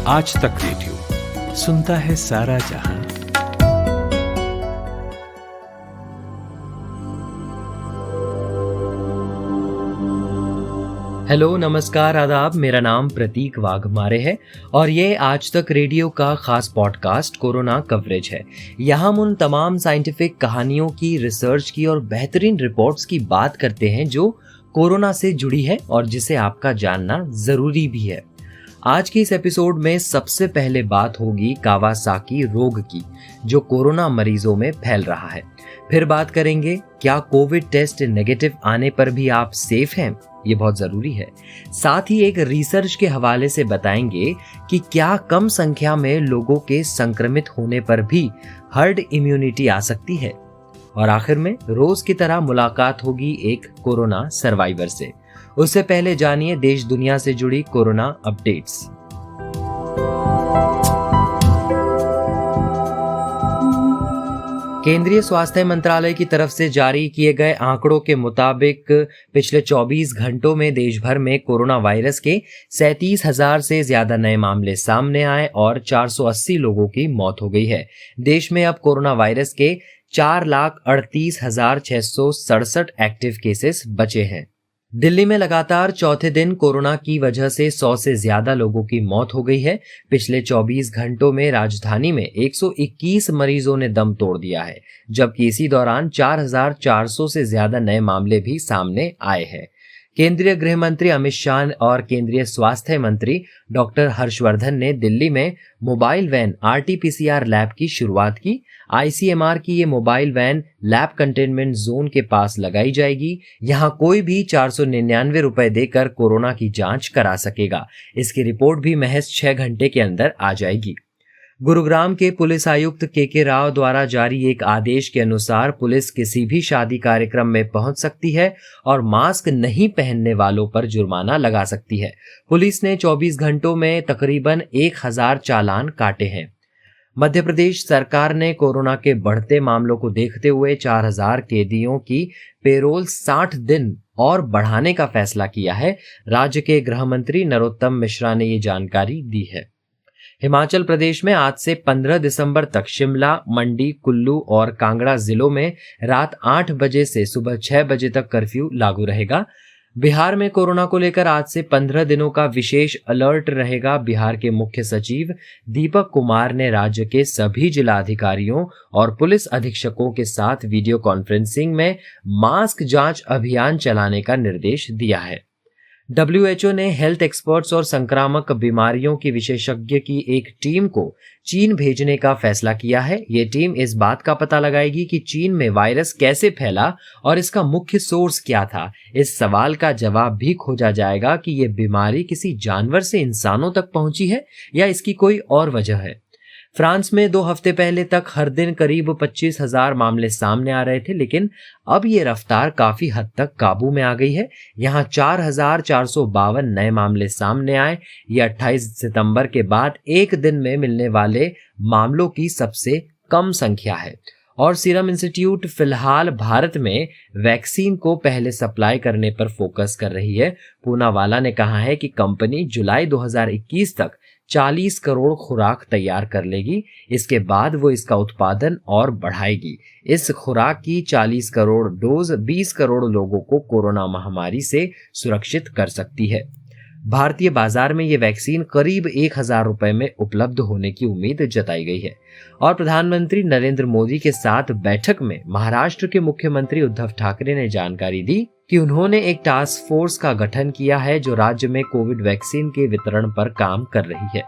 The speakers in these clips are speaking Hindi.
आज तक रेडियो सुनता है सारा जहां। हेलो, नमस्कार, आदाब। मेरा नाम प्रतीक वाघमारे है और ये आज तक रेडियो का खास पॉडकास्ट कोरोना कवरेज है। यहाँ हम उन तमाम साइंटिफिक कहानियों की, रिसर्च की और बेहतरीन रिपोर्ट्स की बात करते हैं जो कोरोना से जुड़ी है और जिसे आपका जानना जरूरी भी है। आज की इस एपिसोड में सबसे पहले बात होगी कावासाकी रोग की, जो कोरोना मरीजों में फैल रहा है। फिर बात करेंगे क्या कोविड टेस्ट नेगेटिव आने पर भी आप सेफ हैं, ये बहुत जरूरी है। साथ ही एक रिसर्च के हवाले से बताएंगे कि क्या कम संख्या में लोगों के संक्रमित होने पर भी हर्ड इम्यूनिटी आ सकती है। और आखिर में रोज की तरह मुलाकात होगी एक कोरोना सर्वाइवर से। उससे पहले जानिए देश दुनिया से जुड़ी कोरोना अपडेट्स। केंद्रीय स्वास्थ्य मंत्रालय की तरफ से जारी किए गए आंकड़ों के मुताबिक पिछले 24 घंटों में देश भर में कोरोना वायरस के 37,000 से ज्यादा नए मामले सामने आए और 480 लोगों की मौत हो गई है। देश में अब कोरोना वायरस के 4,38,667 एक्टिव केसेस बचे हैं। दिल्ली में लगातार चौथे दिन कोरोना की वजह से 100 से ज्यादा लोगों की मौत हो गई है। पिछले 24 घंटों में राजधानी में 121 मरीजों ने दम तोड़ दिया है, जबकि इसी दौरान 4,400 से ज्यादा नए मामले भी सामने आए हैं। केंद्रीय गृह मंत्री अमित शाह और केंद्रीय स्वास्थ्य मंत्री डॉक्टर हर्षवर्धन ने दिल्ली में मोबाइल वैन RT-PCR लैब की शुरुआत की। ICMR की ये mobile van lab containment zone के पास लगाई जाएगी। यहाँ कोई भी 499 रुपए देकर कोरोना की जांच करा सकेगा। इसकी रिपोर्ट भी महज 6 घंटे के अंदर आ जाएगी। गुरुग्राम के पुलिस आयुक्त के राव द्वारा जारी एक आदेश के अनुसार पुलिस किसी भी शादी कार्यक्रम में पहुंच सकती है और मास्क नहीं पहनने वालों पर जुर्माना लगा सकती है। पुलिस ने 24 घंटों में तकरीबन 1,000 चालान काटे हैं। मध्य प्रदेश सरकार ने कोरोना के बढ़ते मामलों को देखते हुए 4,000 कैदियों की पेरोल 60 दिन और बढ़ाने का फैसला किया है। राज्य के गृह मंत्री नरोत्तम मिश्रा ने ये जानकारी दी है। हिमाचल प्रदेश में आज से 15 दिसंबर तक शिमला, मंडी, कुल्लू और कांगड़ा जिलों में रात 8 बजे से सुबह 6 बजे तक कर्फ्यू लागू रहेगा। बिहार में कोरोना को लेकर आज से 15 दिनों का विशेष अलर्ट रहेगा। बिहार के मुख्य सचिव दीपक कुमार ने राज्य के सभी जिलाधिकारियों और पुलिस अधीक्षकों के साथ वीडियो कॉन्फ्रेंसिंग में मास्क जांच अभियान चलाने का निर्देश दिया है। WHO ने हेल्थ एक्सपर्ट्स और संक्रामक बीमारियों की विशेषज्ञ की एक टीम को चीन भेजने का फैसला किया है। ये टीम इस बात का पता लगाएगी कि चीन में वायरस कैसे फैला और इसका मुख्य सोर्स क्या था। इस सवाल का जवाब भी खोजा जाएगा कि ये बीमारी किसी जानवर से इंसानों तक पहुंची है या इसकी कोई और वजह है। फ्रांस में 2 हफ्ते पहले तक हर दिन करीब 25,000 मामले सामने आ रहे थे, लेकिन अब ये रफ्तार काफी हद तक काबू में आ गई है। यहाँ 4,452 नए मामले सामने आए। ये 28 सितंबर के बाद एक दिन में मिलने वाले मामलों की सबसे कम संख्या है। और सीरम इंस्टीट्यूट फिलहाल भारत में वैक्सीन को पहले सप्लाई करने पर फोकस कर रही है। पूनावाला ने कहा है कि कंपनी जुलाई 2021 तक 40 करोड़ खुराक तैयार कर लेगी। इसके बाद वो इसका उत्पादन और बढ़ाएगी। इस खुराक की 40 करोड़ डोज 20 करोड़ लोगों को कोरोना महामारी से सुरक्षित कर सकती है। भारतीय बाजार में ये वैक्सीन करीब 1,000 रुपए में उपलब्ध होने की उम्मीद जताई गई है। और प्रधानमंत्री नरेंद्र मोदी के साथ बैठक में महाराष्ट्र के मुख्यमंत्री उद्धव ठाकरे ने जानकारी दी कि उन्होंने एक टास्क फोर्स का गठन किया है जो राज्य में कोविड वैक्सीन के वितरण पर काम कर रही है।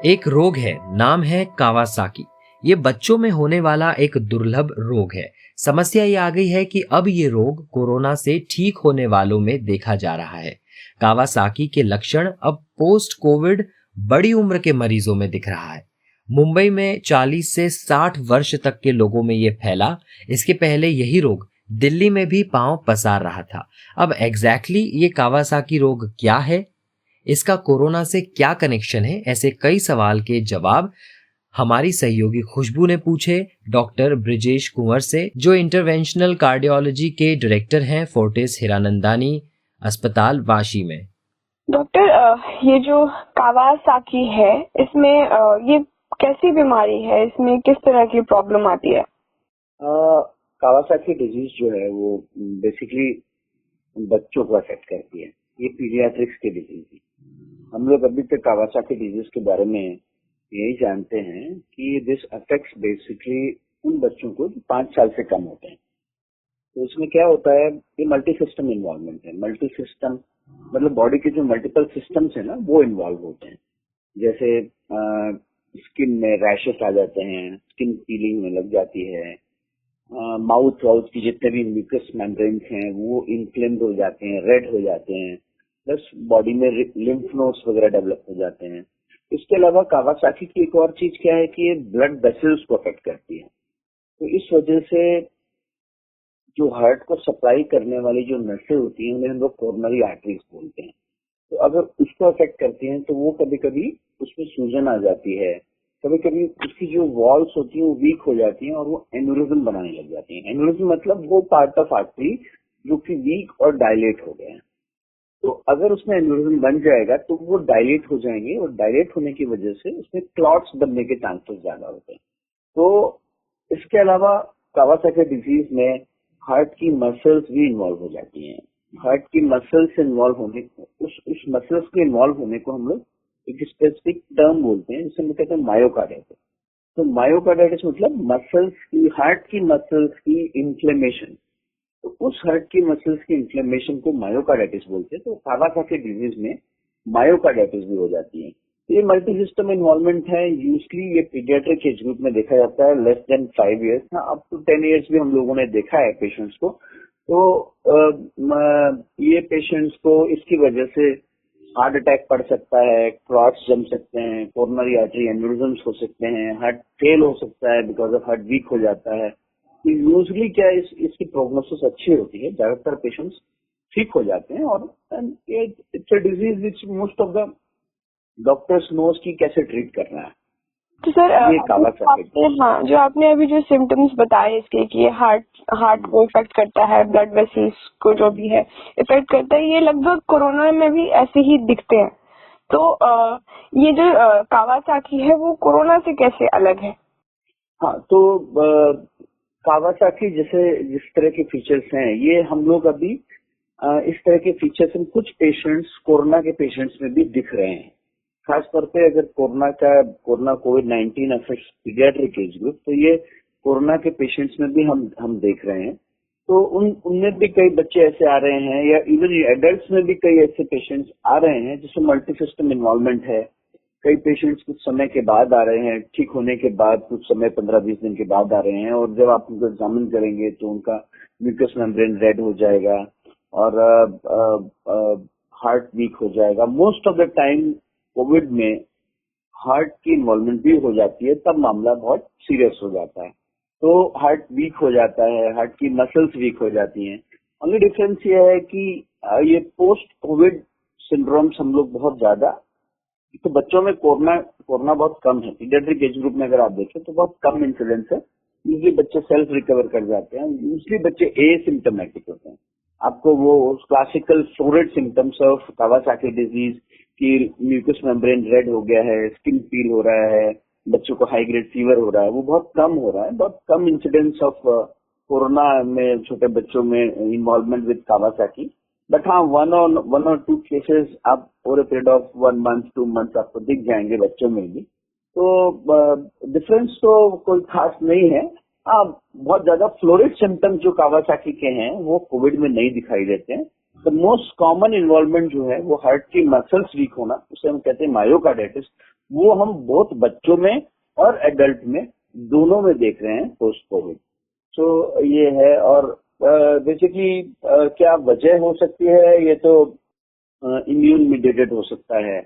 एक रोग है, नाम है कावासाकी। ये बच्चों में होने वाला एक दुर्लभ रोग है। समस्या ये आ गई है कि अब ये रोग कोरोना से ठीक होने वालों में देखा जा रहा है। कावासाकी के लक्षण अब पोस्ट कोविड बड़ी उम्र के मरीजों में दिख रहा है। मुंबई में 40 से 60 वर्ष तक के लोगों में ये फैला। इसके पहले यही रोग दिल्ली में भी पांव पसार रहा था। अब एग्जैक्टली ये कावासाकी रोग क्या है, इसका कोरोना से क्या कनेक्शन है, ऐसे कई सवाल के जवाब हमारी सहयोगी खुशबू ने पूछे डॉक्टर ब्रिजेश कुंवर से, जो इंटरवेंशनल कार्डियोलॉजी के डायरेक्टर हैं फोर्टिस हीरानंदानी अस्पताल वाशी में। डॉक्टर, ये जो कावासाकी है, इसमें ये कैसी बीमारी है? इसमें किस तरह की प्रॉब्लम आती है? कावासाकी डिजीज जो है वो बेसिकली बच्चों को अफेक्ट करती है। ये पीडियाट्रिक्स की डिजीज है। हम लोग अभी तक कावासाकी डिजीज के बारे में यही जानते हैं कि दिस अफेक्ट्स बेसिकली उन बच्चों को जो 5 साल से कम होते हैं। तो इसमें क्या होता है, ये मल्टी सिस्टम इन्वॉल्वमेंट है। मल्टी सिस्टम मतलब बॉडी के जो मल्टीपल सिस्टम्स है ना, वो इन्वॉल्व होते हैं। जैसे स्किन में रैशेस आ जाते हैं, स्किन पीलिंग में लग जाती है, माउथ वाउथ की जितने भी म्यूकस मेम्ब्रेन्स हैं वो इन्फ्लेम्ड हो जाते हैं, रेड हो जाते हैं, प्लस बॉडी में लिम्फ नोड्स वगैरह डेवलप हो जाते हैं। इसके अलावा कावासाकी की एक और चीज क्या है कि ये ब्लड वेसल्स को अफेक्ट करती है। तो इस वजह से जो हार्ट को सप्लाई करने वाली जो नसें होती हैं उन्हें हम लोग कोरोनरी आर्टरीज बोलते हैं। तो अगर उसको अफेक्ट करती हैं तो वो कभी कभी उसमें सूजन आ जाती है, कभी कभी उसकी जो वॉल्स होती हैं वो वीक हो जाती हैं और वो एन्यूरिज्म बनाने लग जाती हैं। एन्यूरिज्म मतलब वो पार्ट ऑफ आर्टरी जो कि वीक और डायलेट हो गया है। तो अगर उसमें एन्यूरिज्म बन जाएगा तो वो डायलेट हो जाएंगे और डायलेट होने की वजह से उसमें क्लॉट्स बनने के चांसेस ज्यादा होते हैं। तो इसके अलावा कावासाकी डिजीज में हार्ट की मसल्स भी इन्वॉल्व हो जाती हैं। हार्ट की मसल्स इन्वॉल्व होने को उस मसल्स के इन्वॉल्व होने को हम लोग एक स्पेसिफिक टर्म बोलते हैं, जिसे हम कहते हैं मायोकार्डाइटिस। तो मायोकार्डाइटिस मतलब मसल्स की, हार्ट की मसल्स की इन्फ्लेमेशन। तो उस हार्ट की मसल्स की इन्फ्लेमेशन को मायोकार्डाइटिस बोलते हैं। तो कावासाकी डिजीज में मायोकार्डाइटिस भी हो जाती है। ये मल्टी सिस्टम इन्वॉल्वमेंट है। यूजली ये पीडियाट्रिक एज ग्रुप में देखा जाता है, लेस देन 5 ईयर्स। हाँ, अप टू 10 ईयर्स भी हम लोगों ने देखा है पेशेंट्स को। तो ये पेशेंट्स को इसकी वजह से हार्ट अटैक पड़ सकता है, क्लॉट्स जम सकते हैं, कोरोनरी आर्टरी एन्यूरिज्म्स हो सकते हैं, हार्ट फेल हो सकता है बिकॉज ऑफ हार्ट वीक हो जाता है। तो यूजली क्या है, इसकी प्रोग्नोसिस अच्छी होती है, ज्यादातर पेशेंट्स ठीक हो जाते हैं। और it's a disease which most of the doctors knows की कैसे ट्रीट करना है। तो सर, ये कावासाकी, हाँ, जो आपने अभी जो सिम्टम्स बताए इसके कि हार्ट को इफेक्ट करता है, ब्लड वेसल्स को जो भी है इफेक्ट करता है, ये लगभग कोरोना में भी ऐसे ही दिखते हैं। तो ये जो कावासाकी है वो कोरोना से कैसे अलग है? हाँ, तो कावासाकी जैसे जिस तरह के फीचर्स हैं, ये हम लोग अभी इस तरह के फीचर्स हम कुछ पेशेंट्स, कोरोना के पेशेंट्स में भी दिख रहे हैं। खास तौर पे अगर कोरोना कोविड-19 अफेक्ट्स पीडियाट्रिक एज ग्रुप, तो ये कोरोना के पेशेंट्स में भी हम देख रहे हैं। तो उनमें भी कई बच्चे ऐसे आ रहे हैं, या इवन एडल्ट्स में भी कई ऐसे पेशेंट्स आ रहे हैं जिसमें मल्टी सिस्टम इन्वॉल्वमेंट है। कई पेशेंट्स कुछ समय के बाद आ रहे हैं, ठीक होने के बाद कुछ समय 15-20 दिन के बाद आ रहे हैं, और जब आप उनको एग्जामिन करेंगे तो उनका म्यूकस मेम्ब्रेन रेड हो जाएगा और हार्ट वीक हो जाएगा। Most of the time Covid में हार्ट की इन्वॉल्वमेंट भी हो जाती है, तब मामला बहुत सीरियस हो जाता है। तो हार्ट वीक हो जाता है, हार्ट की मसल्स वीक हो जाती हैं। ओनली डिफरेंस ये है कि ये पोस्ट कोविड सिंड्रोम्स हम लोग बहुत ज्यादा, तो बच्चों में कोरोना बहुत कम है। पीडियाट्रिक एज ग्रुप में अगर आप देखें तो बहुत कम इंसिडेंस है। यूजली बच्चे सेल्फ रिकवर कर जाते हैं, यूजली बच्चे एसिम्प्टोमेटिक होते हैं। आपको वो classical florid symptoms of Kawasaki disease की म्यूकस मेम्ब्रेन रेड हो गया है, स्किन पील हो रहा है, बच्चों को हाई ग्रेड फीवर हो रहा है, वो बहुत कम हो रहा है। बहुत कम इंसिडेंस ऑफ कोरोना में छोटे बच्चों में इन्वॉल्वमेंट विद कावासाकी। बट हाँ, वन और टू केसेस आप over a period of 1 month 2 months आपको दिख जाएंगे बच्चों में भी। तो डिफरेंस तो कोई खास नहीं है। हाँ, बहुत ज्यादा फ्लोरिड सिम्टम्स जो कावासाकी के हैं वो कोविड में नहीं दिखाई देते हैं। द मोस्ट कॉमन इन्वॉल्वमेंट जो है वो हार्ट की मसल्स वीक होना, उसे हम कहते हैं मायोकार्डाइटिस। वो हम बहुत बच्चों में और एडल्ट में दोनों में देख रहे हैं पोस्ट कोविड। तो ये है। और बेसिकली क्या वजह हो सकती है, ये तो इम्यून मीडिएटेड हो सकता है।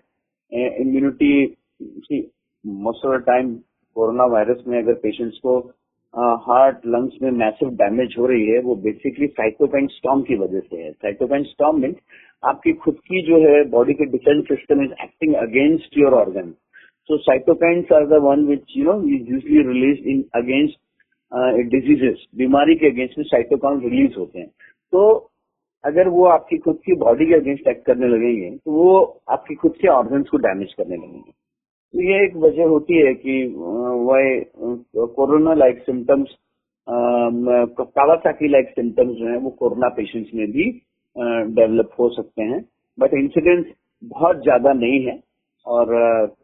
Immunity most of the time corona virus में अगर पेशेंट्स को हार्ट लंग्स में मैसिव डैमेज हो रही है, वो बेसिकली साइटोकाइन स्टॉर्म की वजह से है। साइटोकाइन स्टॉर्म मीन्स आपकी खुद की जो है बॉडी के defence system is acting against your organ. So cytokines are the one which is usually release in against diseases. बीमारी के अगेंस्ट में साइटोकाइन रिलीज होते हैं। तो अगर वो आपकी खुद की बॉडी के अगेंस्ट एक्ट करने लगेंगे तो वो आपकी खुद के ऑर्गन्स को डैमेज करने लगेंगे। तो ये एक वजह होती है कि वह corona like symptoms, Kawasaki like symptoms जो है वो कोरोना पेशेंट्स में भी डेवलप हो सकते हैं, बट इंसिडेंस बहुत ज्यादा नहीं है। और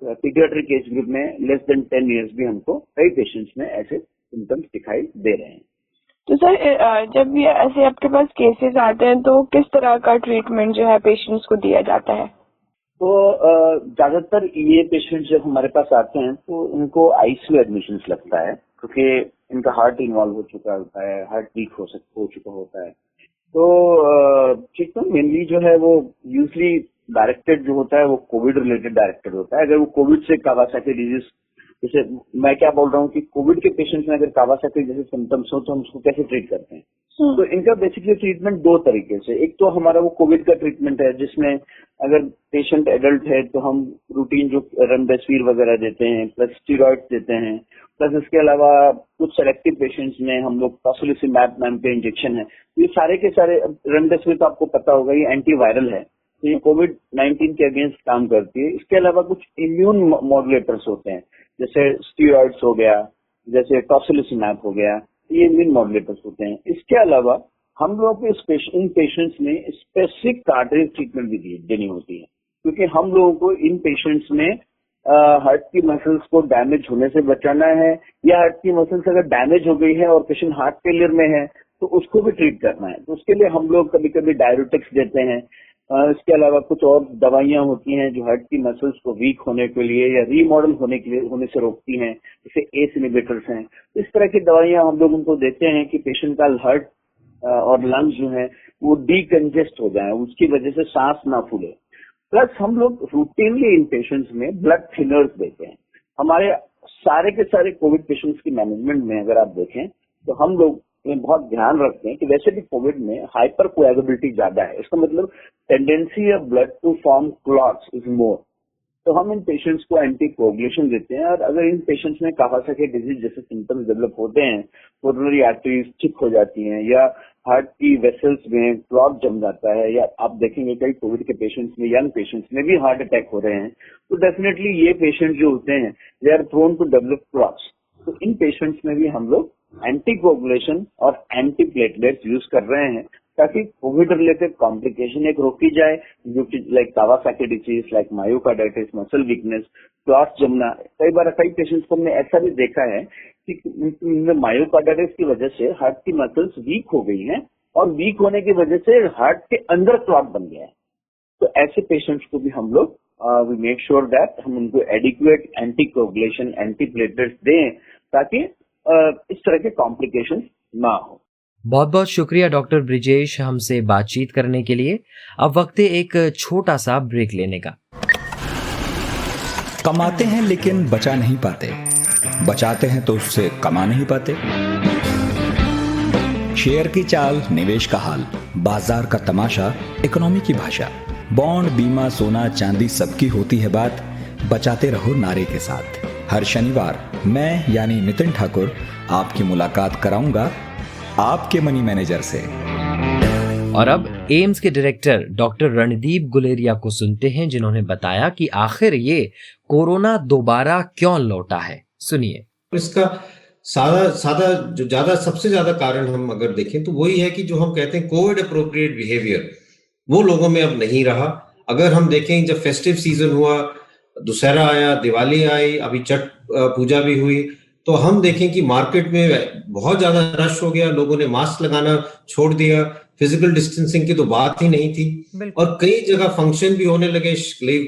पीडियाट्रिक एज ग्रुप में लेस देन 10 इयर्स भी हमको कई पेशेंट्स में ऐसे सिम्टम्स दिखाई दे रहे हैं। तो सर जब ये ऐसे आपके पास केसेस आते हैं तो किस तरह का ट्रीटमेंट जो है पेशेंट्स को दिया जाता है? तो ज्यादातर ये पेशेंट जब हमारे पास आते हैं तो इनको आईसीयू एडमिशंस लगता है, क्योंकि इनका हार्ट इन्वॉल्व हो चुका होता है, हार्ट वीक हो चुका होता है। तो ट्रीटमेंट मेनली जो है वो यूजली डायरेक्टेड जो होता है वो कोविड रिलेटेड डायरेक्टेड होता है। अगर वो कोविड से कावासाकी डिजीज, जैसे मैं क्या बोल रहा हूँ कि कोविड के पेशेंट्स में अगर कावासाकी जैसे सिम्टम्स हो तो हम उसको कैसे ट्रीट करते हैं। तो इनका बेसिकली ट्रीटमेंट दो तरीके से, एक तो हमारा वो कोविड का ट्रीटमेंट है जिसमें अगर पेशेंट एडल्ट है तो हम रूटीन जो रेमडेसिविर वगैरह देते हैं, प्लस स्टीरॉइड्स देते हैं, प्लस इसके अलावा कुछ सेलेक्टिव पेशेंट्स में हम लोग टोसिलिसिमैब नाम के इंजेक्शन है। ये सारे के सारे, रेमडेसिविर तो आपको पता होगा ये एंटीवायरल है, तो ये कोविड-19 के अगेंस्ट काम करती है। इसके अलावा कुछ इम्यून मॉड्यूलेटर्स होते हैं, जैसे स्टीरॉइड्स हो गया, जैसे टोसिलिसिमैब हो गया, ये इम्यून मॉड्यूलेटर्स होते हैं। इसके अलावा हम लोग को इन पेशेंट्स में स्पेसिफिक कार्डियक ट्रीटमेंट भी देनी होती है, क्योंकि हम लोगों को इन पेशेंट्स में हार्ट की मसल्स को डैमेज होने से बचाना है, या हार्ट की मसल्स अगर डैमेज हो गई है और पेशेंट हार्ट फेलियर में है तो उसको भी ट्रीट करना है। तो उसके लिए हम लोग कभी कभी डायरेटिक्स देते हैं। इसके अलावा कुछ और दवाइयां होती हैं जो हार्ट की मसल्स को वीक होने के लिए या रीमॉडल होने से रोकती हैं, जैसे एस इनहिबिटर्स हैं। इस तरह की दवाइयां हम लोग उनको देते हैं कि पेशेंट का हार्ट और लंग्स जो है वो डीकंजेस्ट हो जाए, उसकी वजह से सांस ना फूले। प्लस हम लोग रूटीनली इन पेशेंट्स में ब्लड थिनर्स देते हैं। हमारे सारे के सारे कोविड पेशेंट्स की मैनेजमेंट में अगर आप देखें तो हम लोग बहुत ध्यान रखते हैं कि वैसे भी कोविड में हाइपर कोएगुलेबिलिटी ज्यादा है, इसका मतलब tendency of blood to form clots is more. तो हम इन पेशेंट्स को एंटी कोगुलेशन देते हैं। और अगर इन पेशेंट्स में कावासाकी डिजीज जैसे सिम्टम्स डेवलप होते हैं, कोरोनरी आर्टरीज थिक हो जाती हैं या हार्ट की वेसल्स में क्लॉट जम जाता है, या आप देखेंगे कई कोविड के पेशेंट्स में, यंग पेशेंट्स में भी हार्ट अटैक हो रहे हैं, तो डेफिनेटली ये पेशेंट जो होते हैं they are prone to develop clots. तो इन पेशेंट्स में भी हम लोग एंटी कोगुलेशन और एंटी प्लेटलेट्स यूज कर रहे हैं ताकि कोविड रिलेटेड कॉम्प्लिकेशन एक रोकी जाए, जो कि like Kawasaki disease, like myocarditis, muscle weakness, clots जमना। कई पेशेंट्स को हमने ऐसा भी देखा है कि मायोकार्डाइटिस की वजह से हार्ट की मसल्स वीक हो गई हैं और वीक होने की वजह से हार्ट के अंदर क्लॉट बन गया है। तो ऐसे पेशेंट्स को भी हम लोग वी मेक श्योर दैट हम उनको adequate anti coagulation, anti platelets दें ताकि इस तरह के कॉम्प्लिकेशन ना हो। बहुत बहुत शुक्रिया डॉक्टर ब्रिजेश हमसे बातचीत करने के लिए। अब वक्त है एक छोटा सा ब्रेक लेने का। कमाते हैं लेकिन बचा नहीं पाते, बचाते हैं तो उससे कमा नहीं पाते। शेयर की चाल, निवेश का हाल, बाजार का तमाशा, इकोनॉमी की भाषा, बॉन्ड, बीमा, सोना, चांदी सबकी होती है बात। बचाते रहो नारे के साथ। हर शनिवार मैं यानी नितिन ठाकुर आपकी मुलाकात कराऊंगा आपके मनी मैनेजर से। और अब एम्स के डायरेक्टर डॉक्टर रणदीप गुलेरिया को सुनते हैं, जिन्होंने बताया कि आखिर ये कोरोना दोबारा क्यों लौटा है। सुनिए। इसका सादा सबसे ज्यादा कारण हम अगर देखें तो वही है कि जो हम कहते हैं कोविड अप्रोप्रिएट बिहेवियर, वो लोगों में अब नहीं रहा। अगर हम देखें जब फेस्टिव सीजन हुआ, दुशहरा आया, दिवाली आई, अभी छठ पूजा भी हुई, तो हम देखें कि मार्केट में बहुत ज्यादा रश हो गया, लोगों ने मास्क लगाना छोड़ दिया, फिजिकल डिस्टेंसिंग की तो बात ही नहीं थी। और कई जगह फंक्शन भी होने लगे,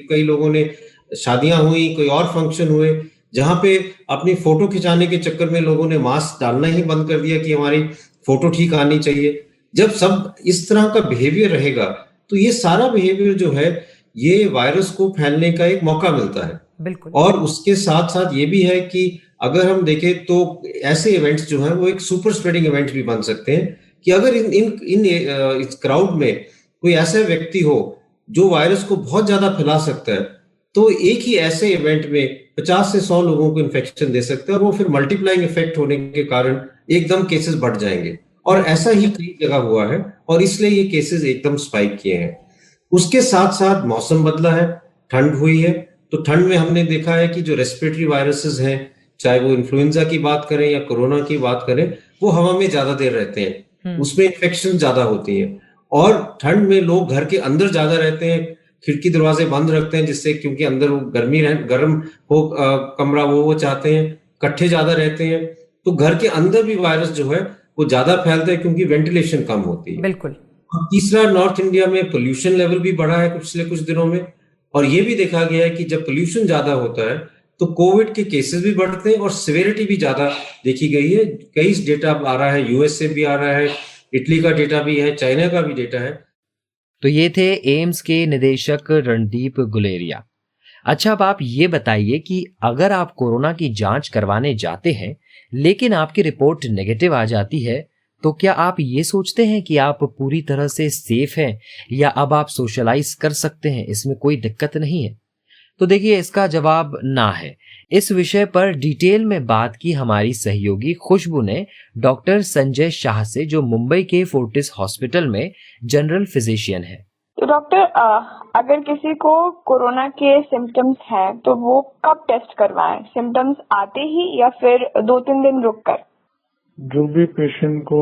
कई लोगों ने शादियां हुई, कोई और फंक्शन हुए, जहां पे अपनी फोटो खिंचाने के चक्कर में लोगों ने मास्क डालना ही बंद कर दिया कि हमारी फोटो ठीक आनी चाहिए। जब सब इस तरह का बिहेवियर रहेगा तो ये सारा बिहेवियर जो है ये वायरस को फैलने का एक मौका मिलता है। बिल्कुल। और उसके साथ साथ ये भी है कि अगर हम देखें तो ऐसे इवेंट्स जो हैं वो एक सुपर स्प्रेडिंग इवेंट भी बन सकते हैं कि अगर इस क्राउड में कोई ऐसा व्यक्ति हो जो वायरस को बहुत ज्यादा फैला सकता है, तो एक ही ऐसे इवेंट में 50 से 100 लोगों को इन्फेक्शन दे सकते हैं और वो फिर मल्टीप्लाइंग इफेक्ट होने के कारण एकदम केसेस बढ़ जाएंगे। और ऐसा ही कई जगह हुआ है और इसलिए ये केसेस एकदम स्पाइक किए हैं। उसके साथ साथ मौसम बदला है, ठंड हुई है, तो ठंड में हमने देखा है कि जो रेस्पिरेटरी वायरसेस हैं, चाहे वो इन्फ्लुएंजा की बात करें या कोरोना की बात करें, वो हवा में ज्यादा देर रहते हैं, उसमें इन्फेक्शन ज्यादा होती है। और ठंड में लोग घर के अंदर ज्यादा रहते हैं, खिड़की दरवाजे बंद रखते हैं, जिससे क्योंकि अंदर वो गर्म हो कमरा वो चाहते हैं, इकट्ठे ज्यादा रहते हैं, तो घर के अंदर भी वायरस जो है वो ज्यादा फैलता है क्योंकि वेंटिलेशन कम होती है। बिल्कुल। और तीसरा, नॉर्थ इंडिया में पोल्यूशन लेवल भी बढ़ा है पिछले कुछ दिनों में, और ये भी देखा गया है कि जब पोल्यूशन ज्यादा होता है तो कोविड के केसेस भी बढ़ते हैं और सिवियरिटी भी ज्यादा देखी गई है। कई डेटा आ रहा है, यूएस से भी आ रहा है, इटली का डेटा भी है, चाइना का भी डेटा है। तो ये थे एम्स के निदेशक रणदीप गुलेरिया। अच्छा, अब आप ये बताइए कि अगर आप कोरोना की जांच करवाने जाते हैं लेकिन आपकी रिपोर्ट नेगेटिव आ जाती है, तो क्या आप ये सोचते हैं कि आप पूरी तरह से सेफ हैं या अब आप सोशलाइज कर सकते हैं, इसमें कोई दिक्कत नहीं है? तो देखिए, इसका जवाब ना है। इस विषय पर डिटेल में बात की हमारी सहयोगी खुशबू ने डॉक्टर संजय शाह से, जो मुंबई के फोर्टिस हॉस्पिटल में जनरल फिजिशियन है। तो डॉक्टर, अगर किसी को कोरोना के सिम्टम्स हैं तो वो कब टेस्ट करवाएं? सिम्टम्स आते ही या फिर 2-3 दिन रुक कर? जो भी पेशेंट को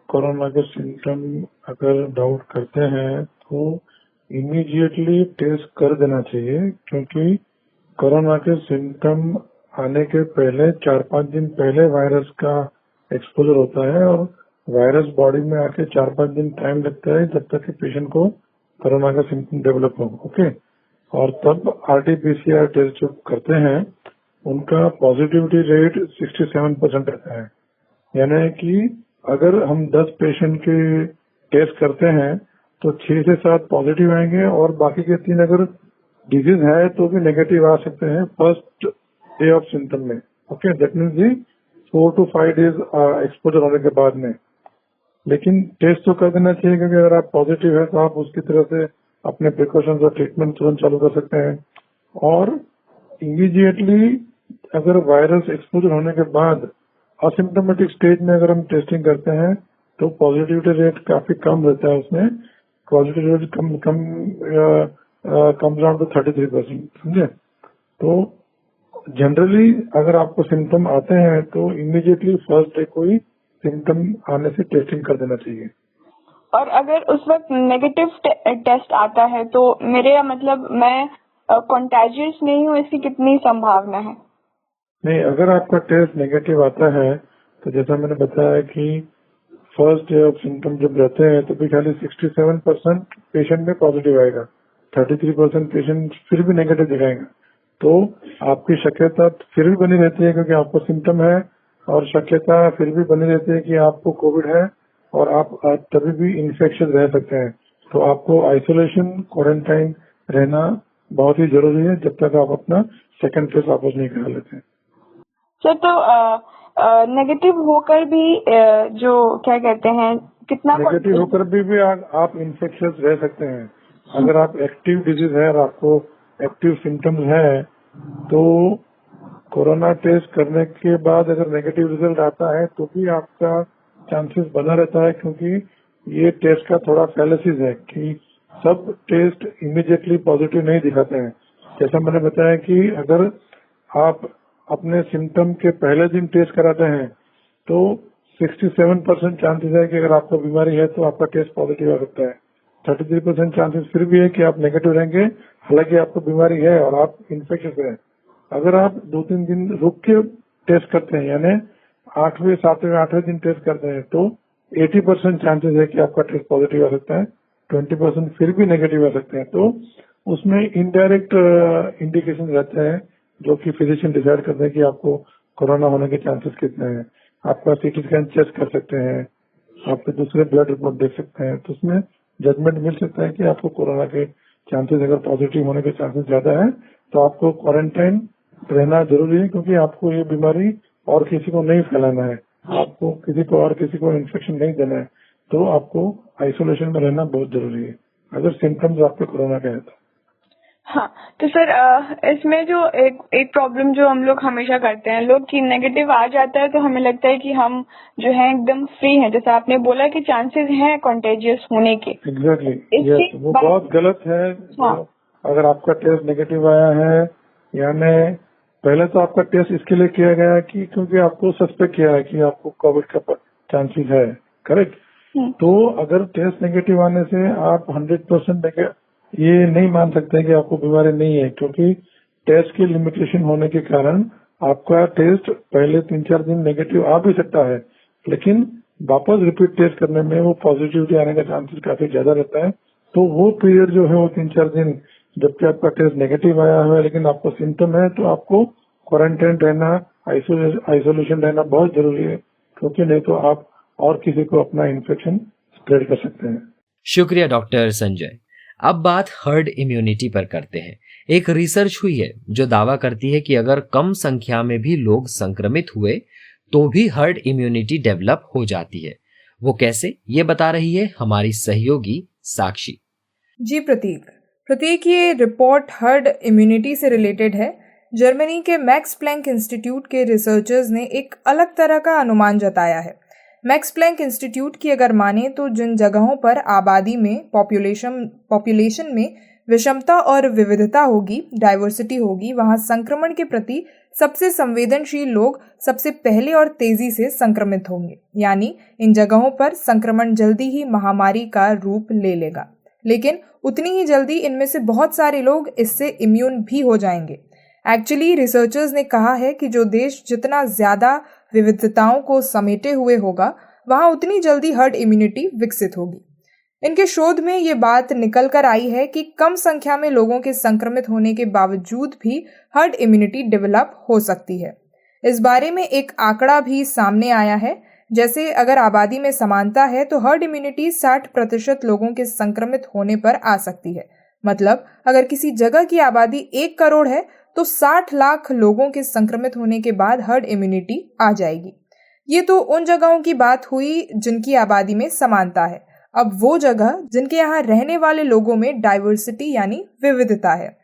कोरोना के सिम्टम अगर डाउट करते हैं तो इमीडिएटली टेस्ट कर देना चाहिए, क्योंकि कोरोना के सिम्टम आने के पहले 4-5 दिन पहले वायरस का एक्सपोजर होता है और वायरस बॉडी में आके 4-5 दिन टाइम लगता है जब तक कि पेशेंट को कोरोना का सिम्टम डेवलप हो। ओके, और तब RT-PCR टेस्ट जो करते हैं उनका पॉजिटिविटी रेट 67% रहता है। यानी कि अगर हम 10 पेशेंट के टेस्ट करते हैं तो 6 से 7 पॉजिटिव आएंगे और बाकी के 3 अगर डिजीज है तो भी नेगेटिव आ सकते हैं फर्स्ट डे ऑफ सिम्टम में। Okay, that means 4 to 5 days exposure होने के बाद में। लेकिन टेस्ट तो कर देना चाहिए, क्योंकि अगर आप पॉजिटिव है तो आप उसकी तरह से अपने प्रिकॉशंस और ट्रीटमेंट तुरंत चालू कर सकते हैं। और इमीडिएटली अगर वायरस एक्सपोजर होने के बाद असिम्टोमेटिक स्टेज में अगर हम टेस्टिंग करते हैं तो पॉजिटिविटी रेट काफी कम रहता है, उसमें positivity rate come down to 33%, समझे। तो जनरली अगर आपको सिम्टम आते हैं तो इमीडिएटली फर्स्ट डे कोई सिम्टम आने से टेस्टिंग कर देना चाहिए। और अगर उस वक्त नेगेटिव टेस्ट आता है तो मेरे मतलब मैं कॉन्टेजियस नहीं हूँ, इसकी कितनी संभावना है? नहीं, अगर आपका टेस्ट नेगेटिव आता है तो जैसा मैंने बताया कि फर्स्ट डे ऑफ सिम्टम जब रहते हैं तो भी खाली 67% पेशेंट में पॉजिटिव आएगा, 33% पेशेंट फिर भी नेगेटिव दिखाएगा। तो आपकी शक्यता फिर भी बनी रहती है, क्योंकि आपको सिम्टम है और शक्यता फिर भी बनी रहती है कि आपको कोविड है और आप तभी भी इन्फेक्शन रह सकते हैं। तो आपको आइसोलेशन, क्वारंटाइन रहना बहुत ही जरूरी है जब तक आप अपना सेकंड टेस्ट वापस नहीं करा लेते हैं। सर, तो नेगेटिव होकर भी जो क्या कहते हैं, कितना नेगेटिव होकर भी आप इन्फेक्शन रह सकते हैं। अगर आप एक्टिव डिजीज है और आपको एक्टिव सिम्टम्स है तो कोरोना टेस्ट करने के बाद अगर नेगेटिव रिजल्ट आता है तो भी आपका चांसेस बना रहता है, क्योंकि ये टेस्ट का थोड़ा फैलेसिस है कि सब टेस्ट इमीडिएटली पॉजिटिव नहीं दिखाते हैं। जैसा मैंने बताया कि अगर आप अपने सिम्टम के पहले दिन टेस्ट कराते हैं तो 67% चांसेस है कि अगर आपको बीमारी है तो आपका टेस्ट पॉजिटिव आ सकता है। 33% चांसेस फिर भी है कि आप नेगेटिव रहेंगे, हालांकि आपको बीमारी है और आप इन्फेक्शन है। अगर आप 2-3 दिन रुक के टेस्ट करते हैं, यानी 8वें, 7वें, 8वें दिन टेस्ट करते हैं, तो 80% चांसेस है कि आपका टेस्ट पॉजिटिव आ सकता है, 20% फिर भी नेगेटिव आ सकते हैं। तो उसमें इनडायरेक्ट इंडिकेशन रहते हैं जो कि फिजिशियन डिसाइड करते हैं कि आपको कोरोना होने के चांसेस कितने हैं। आपका CT स्कैन चेक कर सकते हैं, आपके दूसरे ब्लड रिपोर्ट देख सकते हैं, तो उसमें जजमेंट मिल सकता है कि आपको कोरोना के चांसेस, अगर पॉजिटिव होने के चांसेस ज्यादा है तो आपको क्वारंटाइन रहना जरूरी है, क्योंकि आपको ये बीमारी और किसी को नहीं फैलाना है, आपको किसी को इन्फेक्शन नहीं देना है, तो आपको आइसोलेशन में रहना बहुत जरूरी है अगर सिम्टम्स आपके कोरोना के हैं तो। हाँ, तो सर इसमें जो एक प्रॉब्लम जो हम लोग हमेशा करते हैं, लोग कि नेगेटिव आ जाता है तो हमें लगता है कि हम जो है एकदम फ्री हैं, जैसा आपने बोला कि चांसेस हैं कॉन्टेजियस होने के। एग्जैक्टली, इससे यस, वो बहुत गलत है। हाँ। अगर आपका टेस्ट नेगेटिव आया है, यानी पहले तो आपका टेस्ट इसके लिए किया गया कि क्योंकि आपको सस्पेक्ट किया है कि आपको कोविड का चांसेस है, करेक्ट। तो अगर टेस्ट नेगेटिव आने से आप 100% ये नहीं मान सकते कि आपको बीमारी नहीं है, क्योंकि टेस्ट की लिमिटेशन होने के कारण आपका टेस्ट पहले 3-4 दिन नेगेटिव आ भी सकता है, लेकिन वापस रिपीट टेस्ट करने में वो पॉजिटिविटी आने का चांसेस काफी ज्यादा रहता है। तो वो पीरियड जो है वो 3-4 दिन, जबकि आपका टेस्ट नेगेटिव आया है लेकिन आपको सिम्टम है, तो आपको क्वारंटाइन रहना, आइसोलेशन रहना बहुत जरूरी है, क्योंकि नहीं तो आप और किसी को अपना इन्फेक्शन स्प्रेड कर सकते हैं। शुक्रिया डॉक्टर संजय। अब बात हर्ड इम्यूनिटी पर करते हैं। एक रिसर्च हुई है जो दावा करती है कि अगर कम संख्या में भी लोग संक्रमित हुए तो भी हर्ड इम्यूनिटी डेवलप हो जाती है। वो कैसे, ये बता रही है हमारी सहयोगी साक्षी। जी प्रतीक, ये रिपोर्ट हर्ड इम्यूनिटी से रिलेटेड है। जर्मनी के मैक्स प्लैंक इंस्टीट्यूट के रिसर्चर्स ने एक अलग तरह का अनुमान जताया है। मैक्स प्लैंक इंस्टीट्यूट की अगर माने तो जिन जगहों पर आबादी में पॉपुलेशन में विषमता और विविधता होगी, डाइवर्सिटी होगी, वहां संक्रमण के प्रति सबसे संवेदनशील लोग सबसे पहले और तेजी से संक्रमित होंगे। यानी इन जगहों पर संक्रमण जल्दी ही महामारी का रूप ले लेगा, लेकिन उतनी ही जल्दी इनमें से बहुत सारे लोग इससे इम्यून भी हो जाएंगे। एक्चुअली रिसर्चर्स ने कहा है कि जो देश जितना ज्यादा विविधताओं को समेटे हुए होगा, वहां उतनी जल्दी हर्ड इम्यूनिटी विकसित होगी। इनके शोध में ये बात निकल कर आई है कि कम संख्या में लोगों के संक्रमित होने के बावजूद भी हर्ड इम्यूनिटी डेवलप हो सकती है। इस बारे में एक आंकड़ा भी सामने आया है। जैसे अगर आबादी में समानता है तो हर्ड इम्यूनिटी 60% लोगों के संक्रमित होने पर आ सकती है। मतलब अगर किसी जगह की आबादी 1 करोड़ है तो 60 लाख लोगों के संक्रमित होने के बाद हर्ड इम्यूनिटी आ जाएगी। ये तो उन जगहों की बात हुई जिनकी आबादी में समानता है। अब वो जगह जिनके यहाँ रहने वाले लोगों में डाइवर्सिटी यानी विविधता है।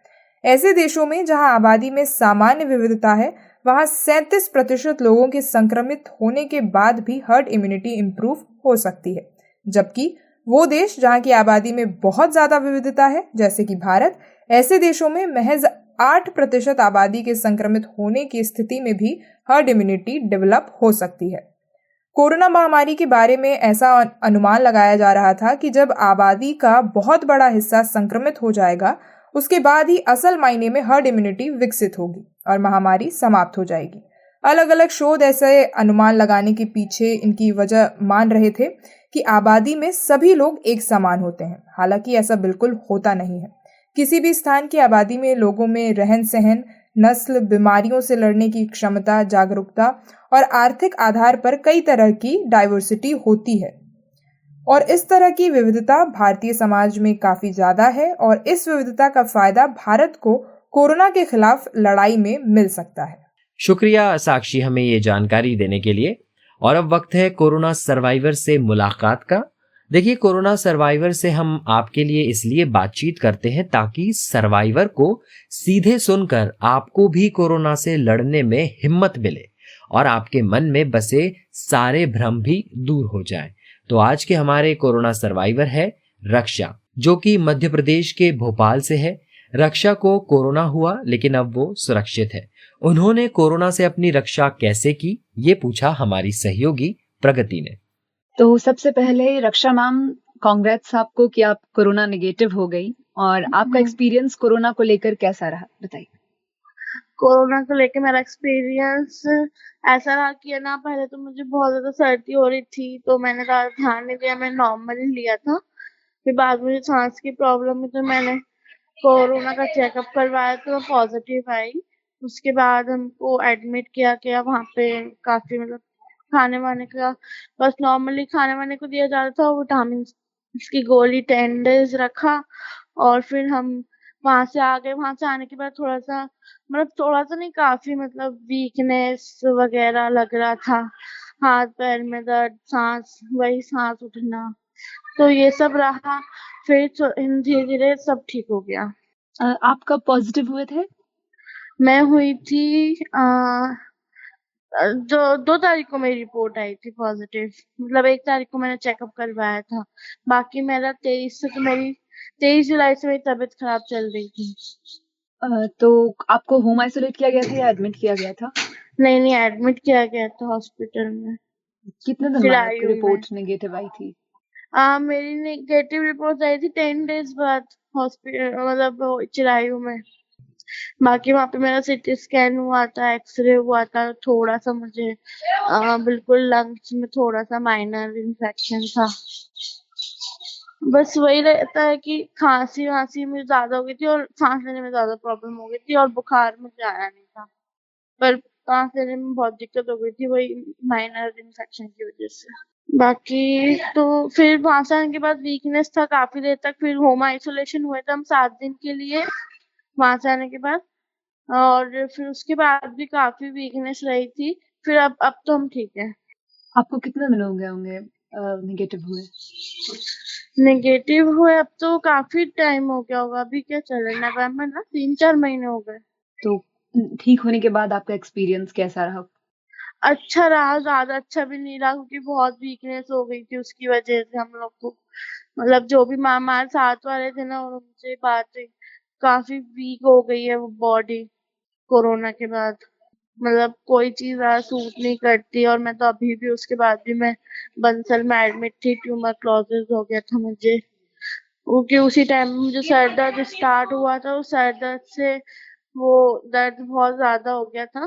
ऐसे देशों में जहाँ आबादी में सामान्य विविधता है, वहाँ 37% लोगों के संक्रमित होने के बाद भी हर्ड इम्यूनिटी इंप्रूव हो सकती है। जबकि वो देश जहाँ की आबादी में बहुत ज्यादा विविधता है, जैसे कि भारत, ऐसे देशों में महज 8% आबादी के संक्रमित होने की स्थिति में भी हर्ड इम्यूनिटी डेवलप हो सकती है। कोरोना महामारी के बारे में ऐसा अनुमान लगाया जा रहा था कि जब आबादी का बहुत बड़ा हिस्सा संक्रमित हो जाएगा, उसके बाद ही असल मायने में हर्ड इम्यूनिटी विकसित होगी और महामारी समाप्त हो जाएगी। अलग अलग शोध ऐसे अनुमान लगाने के पीछे इनकी वजह मान रहे थे कि आबादी में सभी लोग एक समान होते हैं। हालांकि ऐसा बिल्कुल होता नहीं है। किसी भी स्थान की आबादी में लोगों में रहन सहन, नस्ल, बीमारियों से लड़ने की क्षमता, जागरूकता और आर्थिक आधार पर कई तरह की डाइवर्सिटी होती है। और इस तरह की विविधता भारतीय समाज में काफी ज्यादा है और इस विविधता का फायदा भारत को कोरोना के खिलाफ लड़ाई में मिल सकता है। शुक्रिया साक्षी हमें ये जानकारी देने के लिए। और अब वक्त है कोरोना सर्वाइवर से मुलाकात का। देखिए, कोरोना सर्वाइवर से हम आपके लिए इसलिए बातचीत करते हैं ताकि सर्वाइवर को सीधे सुनकर आपको भी कोरोना से लड़ने में हिम्मत मिले और आपके मन में बसे सारे भ्रम भी दूर हो जाएं। तो आज के हमारे कोरोना सर्वाइवर है रक्षा, जो कि मध्य प्रदेश के भोपाल से है। रक्षा को कोरोना हुआ लेकिन अब वो सुरक्षित है। उन्होंने कोरोना से अपनी रक्षा कैसे की, ये पूछा हमारी सहयोगी प्रगति ने। तो सबसे पहले रक्षा मैम, कांग्रेट्स आपको कि आप कोरोना नेगेटिव हो गई, और आपका एक्सपीरियंस कोरोना को लेकर कैसा रहा, बताइए। कोरोना को लेकर मेरा एक्सपीरियंस ऐसा रहा कि ना, पहले तो मुझे बहुत ज्यादा सर्दी हो रही थी तो मैंने ज्यादा ध्यान नहीं दिया, मैं नॉर्मली लिया था। फिर बाद में मुझे सांस की प्रॉब्लम हुई तो मैंने कोरोना का चेकअप करवाया तो पॉजिटिव आई। उसके बाद हमको एडमिट किया गया। वहाँ पे काफी मतलब खाने वाने का बस नॉर्मली खाने वाने को दिया जाता था, विटामिन की गोली 10 डेज रखा और फिर हम वहां से आ गए। वहां से आने के बाद थोड़ा सा नहीं, काफी मतलब वीकनेस वगैरह लग रहा था, हाथ पैर में दर्द, सांस उठना, तो ये सब रहा। फिर धीरे धीरे सब ठीक हो गया। आप कब पॉजिटिव हुए थे? मैं हुई थी जो 2 तारीख को मेरी रिपोर्ट आई थी पॉजिटिव, मतलब 1 तारीख को मैंने चेकअप करवाया था। बाकी मेरा 23 जुलाई से मेरी तबीयत खराब चल रही थी। तो आपको होम आइसोलेट किया गया था या एडमिट किया गया था? नहीं, एडमिट किया गया था हॉस्पिटल में। कितने दिन फिर बाद आई आपकी हूँ रिपोर्ट नेगेटिव आई थी? मेरी नेगेटिव रिपोर्ट आई थी 10 डेज बाद हॉस्पिटल, मतलब चिरायू में। बाकी वहाँ पे मेरा सीटी स्कैन हुआ था, एक्सरे हुआ था, थोड़ा सा मुझे बिल्कुल लंग्स में थोड़ा सा माइनर इन्फेक्शन था। बस वही रहता है कि खांसी वांसी मुझे ज्यादा हो गई थी और सांस लेने में ज्यादा प्रॉब्लम हो गई थी और बुखार मुझे आया नहीं था, पर सांस लेने में बहुत दिक्कत हो गई थी, वही माइनर इन्फेक्शन की वजह से। बाकी तो फिर वहां से आने के बाद वीकनेस था काफी देर तक, फिर होम आइसोलेशन हुए थे हम 7 दिन के लिए वहां से आने के बाद, और फिर उसके बाद भी काफी वीकनेस रही थी। फिर अब तो हम ठीक है। आपको कितने दिन हो गए होंगे नेगेटिव हुए? नेगेटिव हुए अब तो काफी टाइम हो गया होगा, अभी क्या चल रहा है नवंबर ना, 3-4 महीने हो गए। तो ठीक होने के बाद आपका एक्सपीरियंस कैसा रहा? अच्छा रहा, ज्यादा अच्छा भी नहीं रहा क्योंकि बहुत वीकनेस हो गई थी उसकी वजह से हम लोग को, मतलब जो भी हमारे साथ वाले थे ना उनसे बात काफी वीक हो गई है वो बॉडी कोरोना के बाद, मतलब कोई चीज सूट नहीं करती। और मैं तो अभी भी उसके बाद भी मैं बंसल में एडमिट थी, ट्यूबरक्लोसिस हो गया था मुझे, क्योंकि उसी टाइम में मुझे सर दर्द स्टार्ट हुआ था, उस सर दर्द से वो दर्द बहुत ज्यादा हो गया था,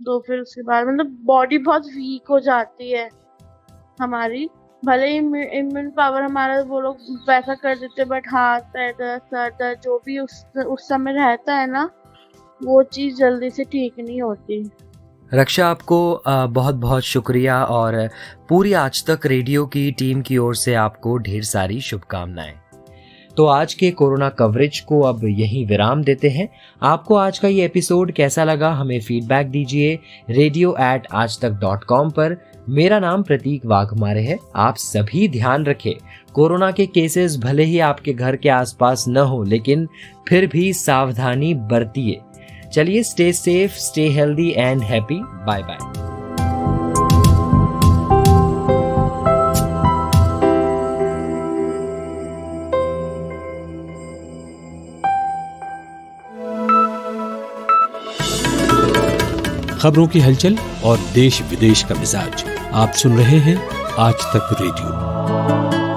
तो फिर उसके बाद मतलब बॉडी बहुत वीक हो जाती है हमारी, भले ही इम्यून पावर हमारा वो लोग वैसा कर देते, बट हाथ पैर दर्द सर दर्द जो भी उस समय रहता है ना, वो चीज जल्दी से ठीक नहीं होती। रक्षा, आपको बहुत बहुत शुक्रिया और पूरी आज तक रेडियो की टीम की ओर से आपको ढेर सारी शुभकामनाएं। तो आज के कोरोना कवरेज को अब यहीं विराम देते हैं। आपको आज का ये एपिसोड कैसा लगा हमें फीडबैक दीजिए radio@aajtak.com पर। मेरा नाम प्रतीक वाघमारे है। आप सभी ध्यान रखें, कोरोना के केसेस भले ही आपके घर के आसपास न हो, लेकिन फिर भी सावधानी बरतिए। चलिए, stay safe, stay healthy and happy. Bye bye. खबरों की हलचल और देश विदेश का मिजाज आप सुन रहे हैं आज तक रेडियो।